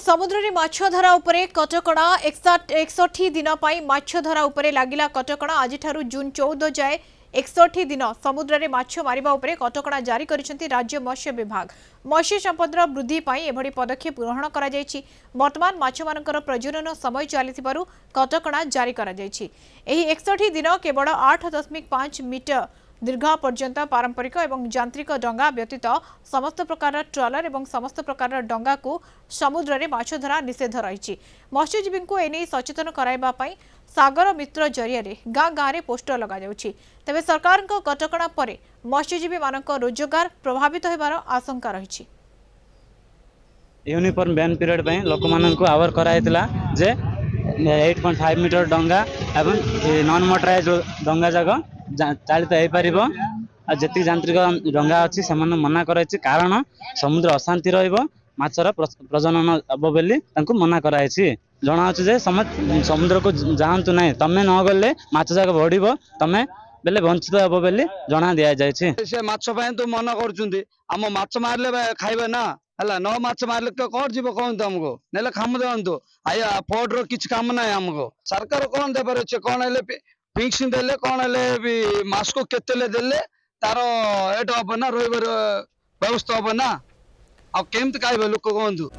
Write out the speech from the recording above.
समुद्र में माछ धरा उपरे कटकणा 61 दिन पर माछ धरा उपरे लागिला कटकणा आज जून 14 जाए 61 दिन समुद्र में माछ मारिबा उपरे कटकणा जारी करिसेंती राज्य मत्स्य विभाग। मत्स्य संपदर वृद्धि पाई एभली पदक्षेप ग्रहण करा जायछि। वर्तमान माछ मानकर प्रजनन समय चलिथिबारु कटकणा जारी करा जायछि। एही 61 दिन केवल 8.5 मीटर दीर्घ पर्यंत पारंपरिक एवं यांत्रिक डंगा व्यतीत समस्त प्रकार ट्रॉलर एवं समस्त प्रकार डंगा को समुद्र में माछ धरा निषेध रही। मत्स्यजीवी को एने सचेतन कराइबा पई सागर मित्र जरिया गाँ गाँव में पोस्टर लगा जाउछि। तेबे सरकार कटकणा पर मत्स्यजीवी मानक रोजगार प्रभावित होबार आशंका रही। यूनिफॉर्म बैन पीरियड पे लोक मानक आवर कराइतिला जे 8.5 मीटर डंगा एवं नॉन मोटराइज डंगा जाक चालित हो पार जी यांत्रिक डंगा अच्छी से मना कर कारण समुद्र अशांति रचर प्रजनन हम बोली मना कराई जनावे समुद्र को जातु ना तमें न गले माछ जाक बढ़ तमें बेले वंचित हम बोली जना दि जाए माछ तो मना कर माछ मारे खाइबे ना है न माछ मारे कौन जीव कहतु आमको ना खाम दिखाँ आया फोर्ट रो किसी काम ना आमको सरकार कौन देवर अच्छे कौन फिक्सिंग देले कौन भी मास को केते देले तार एट हम ना रही व्यवस्था हम ना आ केमती खाइबे लोक कहतु।